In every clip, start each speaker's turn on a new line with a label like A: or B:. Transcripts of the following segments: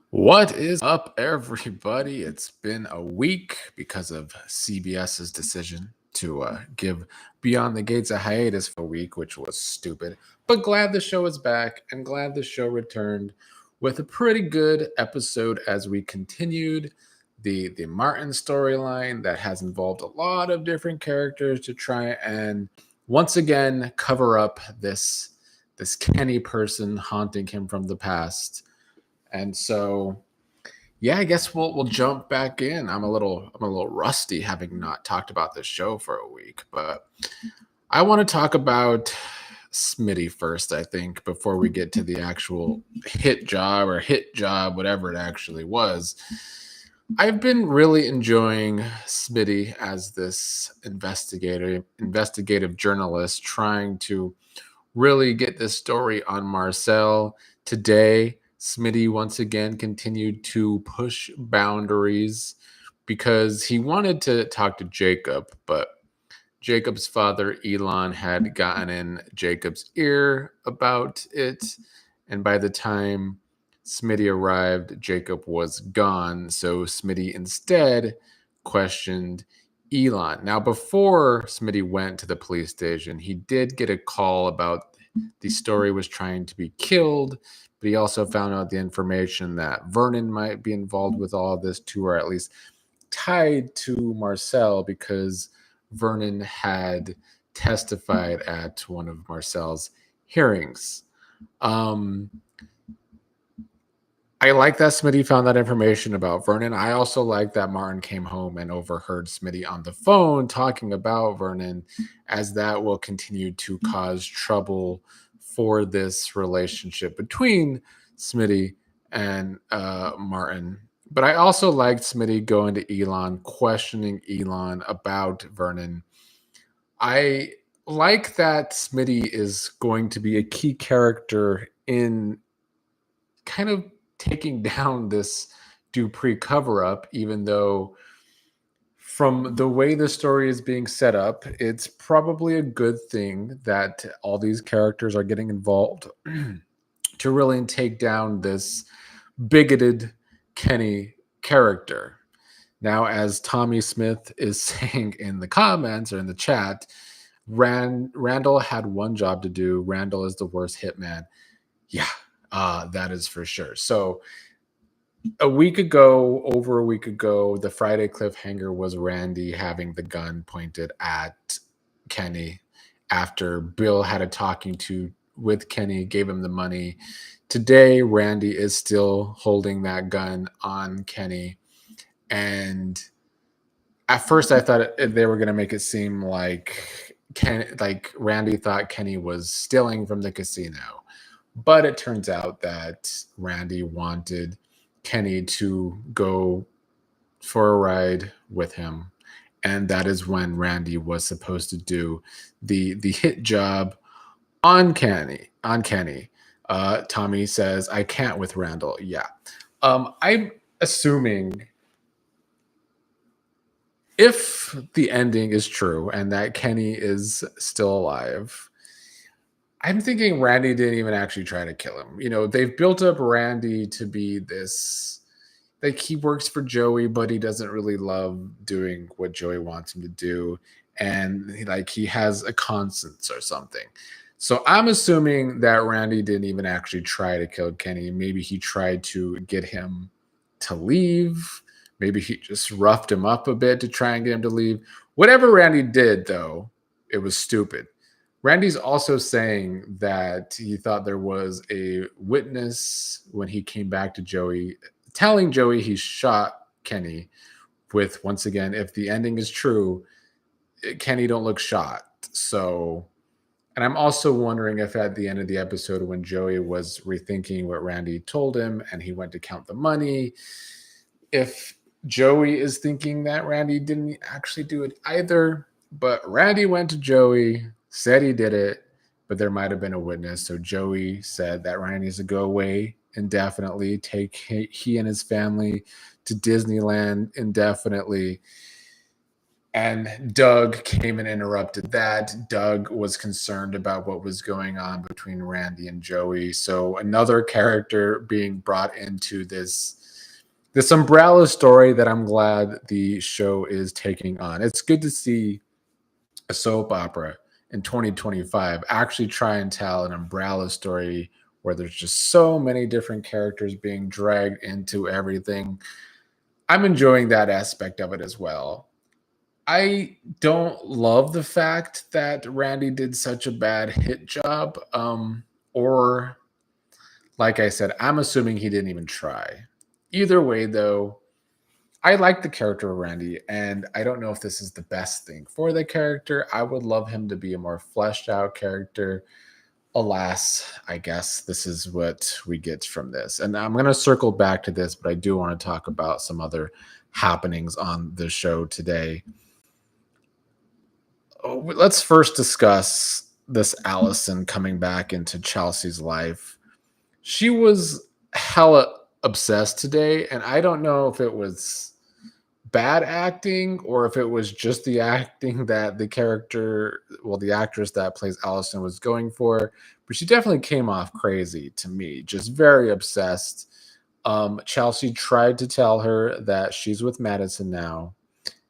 A: What is up, everybody? It's been a week because of CBS's decision to give Beyond the Gates a hiatus for a week, which was stupid. But glad the show is back and glad the show returned with a pretty good episode as we continued the Martin storyline that has involved a lot of different characters to try and once again cover up this Kenny person haunting him from the past. And so, yeah, I guess we'll jump back in. I'm a little rusty having not talked about this show for a week, but I want to talk about Smitty first, I think, before we get to the actual hit job, whatever it actually was. I've been really enjoying Smitty as this investigative journalist trying to really get this story on Marcel. Today, Smitty once again continued to push boundaries because he wanted to talk to Jacob, but Jacob's father, Elon, had gotten in Jacob's ear about it. And by the time Smitty arrived, Jacob was gone. So Smitty instead questioned Elon. Now, before Smitty went to the police station, he did get a call about the story was trying to be killed, but he also found out the information that Vernon might be involved with all of this too, or at least tied to Marcel because Vernon had testified at one of Marcel's hearings. Um, I like that Smitty found that information about Vernon. I also like that Martin came home and overheard Smitty on the phone talking about Vernon, as that will continue to cause trouble for this relationship between Smitty and Martin. But I also liked Smitty going to Elon, questioning Elon about Vernon. I like that Smitty is going to be a key character in kind of taking down this Dupree cover up, even though from the way the story is being set up, it's probably a good thing that all these characters are getting involved to really take down this bigoted Kenny character. Now, as Tommy Smith is saying in the comments or in the chat, Randall had one job to do. Randall is the worst hitman. Yeah, that is for sure. So over a week ago, the Friday cliffhanger was Randy having the gun pointed at Kenny after Bill had a talking to with Kenny, gave him the money. Today, Randy is still holding that gun on Kenny. And at first, I thought they were going to make it seem like Randy thought Kenny was stealing from the casino. But it turns out that Randy wanted Kenny to go for a ride with him. And that is when Randy was supposed to do the hit job on Kenny. Tommy says, I can't with Randall. Yeah. I'm assuming if the ending is true and that Kenny is still alive, I'm thinking Randy didn't even actually try to kill him. They've built up Randy to be this, like, he works for Joey, but he doesn't really love doing what Joey wants him to do. And he has a conscience or something. So I'm assuming that Randy didn't even actually try to kill Kenny. Maybe he tried to get him to leave. Maybe he just roughed him up a bit to try and get him to leave. Whatever Randy did, though, it was stupid. Randy's also saying that he thought there was a witness when he came back to Joey, telling Joey he shot Kenny with, once again, if the ending is true, Kenny don't look shot. So, and I'm also wondering if at the end of the episode when Joey was rethinking what Randy told him and he went to count the money, if Joey is thinking that Randy didn't actually do it either, but Randy went to Joey, said he did it, but there might have been a witness. So Joey said that Randy needs to go away indefinitely, take he and his family to Disneyland indefinitely. And Doug came and interrupted that. Doug was concerned about what was going on between Randy and Joey. So another character being brought into this umbrella story that I'm glad the show is taking on. It's good to see a soap opera in 2025 actually try and tell an umbrella story where there's just so many different characters being dragged into everything. I'm enjoying that aspect of it as well. I don't love the fact that Randy did such a bad hit job. Or like I said, I'm assuming he didn't even try. Either way, though, I like the character of Randy, and I don't know if this is the best thing for the character. I would love him to be a more fleshed out character. Alas, I guess this is what we get from this. And I'm going to circle back to this, but I do want to talk about some other happenings on the show today. Let's first discuss this Allison coming back into Chelsea's life. She was hella obsessed today, and I don't know if it was bad acting or if it was just the acting that the character, well, the actress that plays Allison was going for, but she definitely came off crazy to me, just very obsessed. Chelsea tried to tell her that she's with Madison now,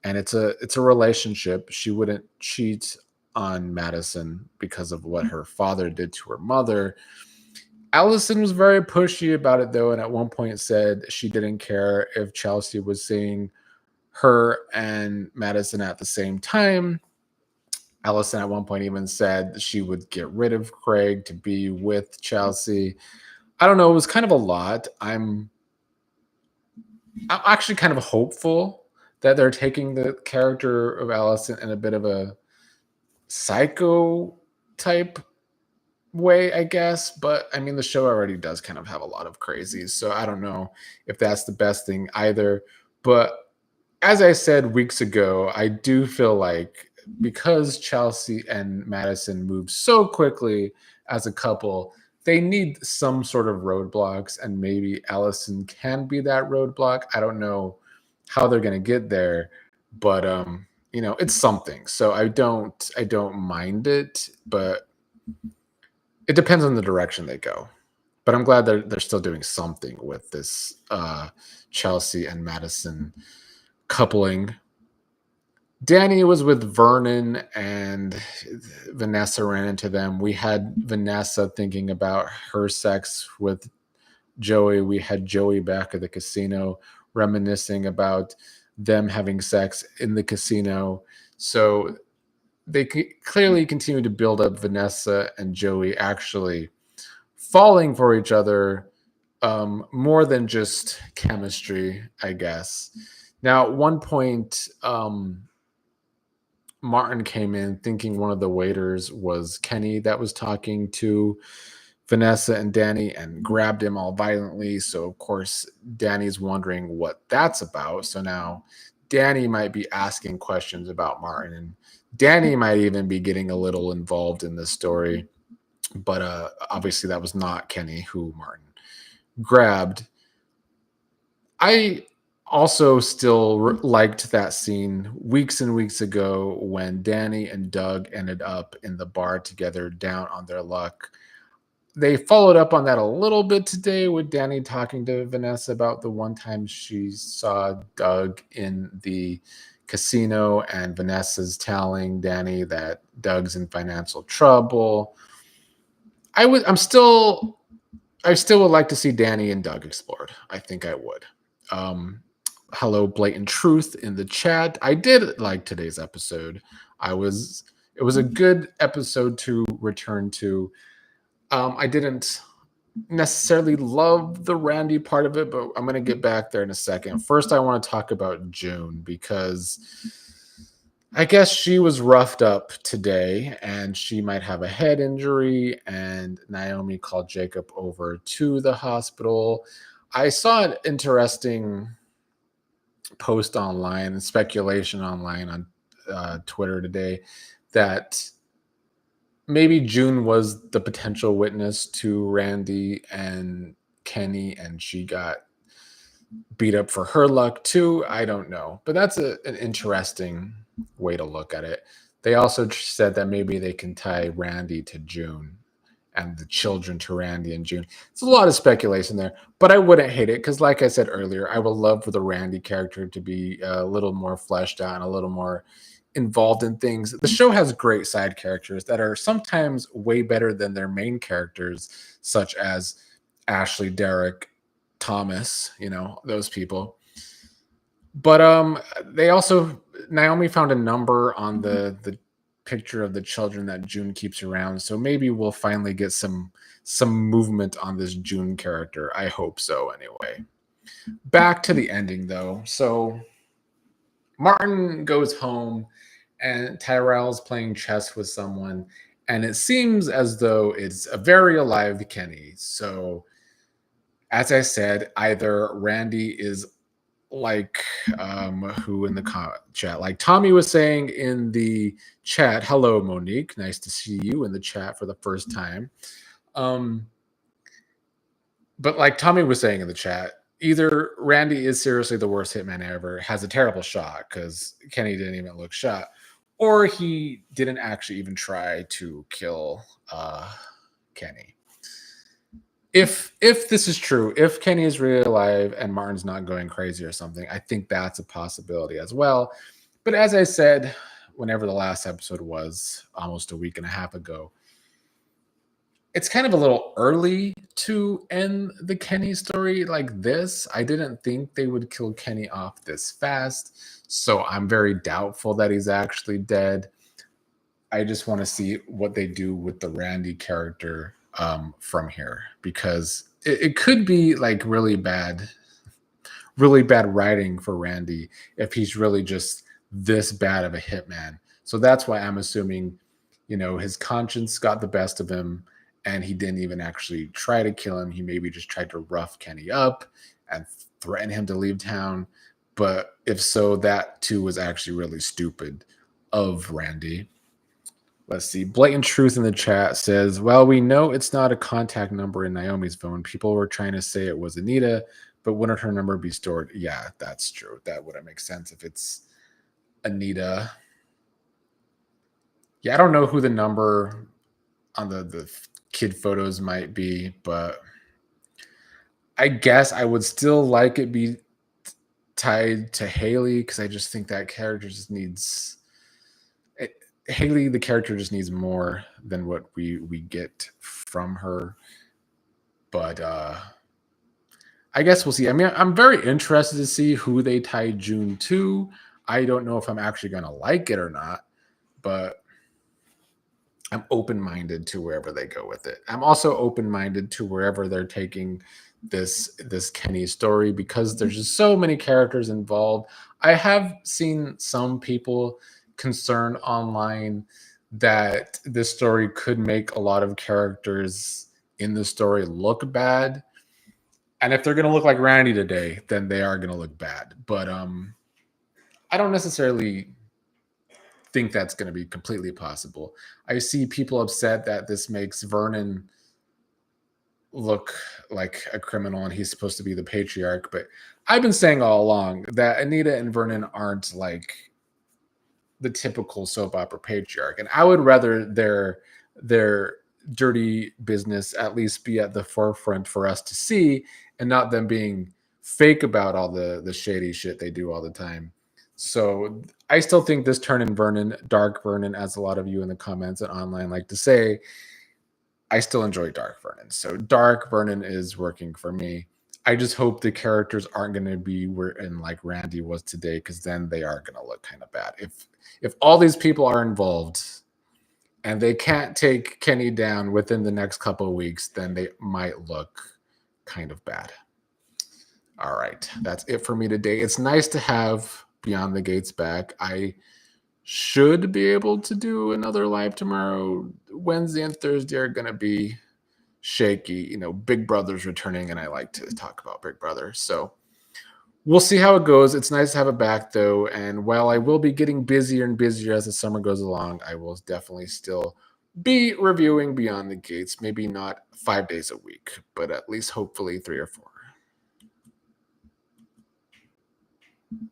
A: and it's a relationship. She wouldn't cheat on Madison because of what her father did to her mother. Allison was very pushy about it though, and at one point said she didn't care if Chelsea was seeing her and Madison at the same time. Allison at one point even said she would get rid of Craig to be with Chelsea. I don't know, it was kind of a lot. I'm actually kind of hopeful that they're taking the character of Allison in a bit of a psycho type way, I guess. But I mean, the show already does kind of have a lot of crazies. So I don't know if that's the best thing either. But as I said weeks ago, I do feel like because Chelsea and Madison move so quickly as a couple, they need some sort of roadblocks, and maybe Allison can be that roadblock. I don't know how they're going to get there, but it's something. So I don't mind it, but it depends on the direction they go. But I'm glad they're still doing something with this Chelsea and Madison coupling. Danny was with Vernon and Vanessa ran into them. We had Vanessa thinking about her sex with Joey. We had Joey back at the casino reminiscing about them having sex in the casino. So they clearly continue to build up Vanessa and Joey actually falling for each other, more than just chemistry, I guess. Now, at one point, Martin came in thinking one of the waiters was Kenny that was talking to Vanessa and Danny and grabbed him all violently. So, of course, Danny's wondering what that's about. So now Danny might be asking questions about Martin, and Danny might even be getting a little involved in this story. But obviously, that was not Kenny who Martin grabbed. I also still liked that scene weeks and weeks ago when Danny and Doug ended up in the bar together down on their luck. They followed up on that a little bit today with Danny talking to Vanessa about the one time she saw Doug in the casino, and Vanessa's telling Danny that Doug's in financial trouble. I still would like to see Danny and Doug explored. I think I would. Um, Hello, blatant truth in the chat. I did like today's episode. It was a good episode to return to. I didn't necessarily love the Randy part of it, but I'm going to get back there in a second. First, I want to talk about June because I guess she was roughed up today and she might have a head injury. And Naomi called Jacob over to the hospital. I saw an interesting post online and speculation online on Twitter today that maybe June was the potential witness to Randy and Kenny, and she got beat up for her luck too. I don't know, but that's an interesting way to look at it. They also said that maybe they can tie Randy to June and the children to Randy and June. It's a lot of speculation there, but I wouldn't hate it because, like I said earlier, I would love for the Randy character to be a little more fleshed out and a little more involved in things. The show has great side characters that are sometimes way better than their main characters, such as Ashley, Derek, Thomas, those people. But they also Naomi found a number on the picture of the children that June keeps around. So maybe we'll finally get some movement on this June character. I hope so anyway. Back to the ending though. So Martin goes home and Tyrell's playing chess with someone, and it seems as though it's a very alive Kenny. So as I said, either Randy is like who in the chat, like Tommy was saying in the chat, hello Monique, nice to see you in the chat for the first time. But like Tommy was saying in the chat, either Randy is seriously the worst hitman ever, has a terrible shot because Kenny didn't even look shot, or he didn't actually even try to kill Kenny. If this is true, if Kenny is really alive and Martin's not going crazy or something, I think that's a possibility as well. But as I said, whenever the last episode was, almost a week and a half ago, it's kind of a little early to end the Kenny story like this. I didn't think they would kill Kenny off this fast, so I'm very doubtful that he's actually dead. I just want to see what they do with the Randy character from here, because it could be like really bad writing for Randy if he's really just this bad of a hitman. So that's why I'm assuming, his conscience got the best of him and he didn't even actually try to kill him. He maybe just tried to rough Kenny up and threaten him to leave town. But if so, that too was actually really stupid of Randy. Let's see. Blatant Truth in the chat says, well, we know it's not a contact number in Naomi's phone. People were trying to say it was Anita, but wouldn't her number be stored? Yeah, that's true. That wouldn't make sense if it's Anita. Yeah, I don't know who the number on the kid photos might be, but I guess I would still like it be tied to Haley because I just think that character just needs... Haley, the character, just needs more than what we get from her. But I guess we'll see. I mean, I'm very interested to see who they tie June to. I don't know if I'm actually going to like it or not, but I'm open-minded to wherever they go with it. I'm also open-minded to wherever they're taking this Kenny story, because there's just so many characters involved. I have seen some people concern online that this story could make a lot of characters in the story look bad, and if they're going to look like Randy today, then they are going to look bad. But I don't necessarily think that's going to be completely possible. I see people upset that this makes Vernon look like a criminal and he's supposed to be the patriarch, but I've been saying all along that Anita and Vernon aren't like the typical soap opera patriarch, and I would rather their dirty business at least be at the forefront for us to see, and not them being fake about all the shady shit they do all the time. So I still think this turn in Vernon, Dark Vernon, as a lot of you in the comments and online like to say, I still enjoy Dark Vernon. So Dark Vernon is working for me. I just hope the characters aren't going to be wherein like Randy was today, because then they are going to look kind of bad. If all these people are involved and they can't take Kenny down within the next couple of weeks, then they might look kind of bad. All right, that's it for me today. It's nice to have Beyond the Gates back. I should be able to do another live tomorrow. Wednesday and Thursday are going to be shaky. Big Brother's returning, and I like to talk about Big Brother. So we'll see how it goes. It's nice to have it back, though. And while I will be getting busier and busier as the summer goes along, I will definitely still be reviewing Beyond the Gates. Maybe not 5 days a week, but at least hopefully 3 or 4.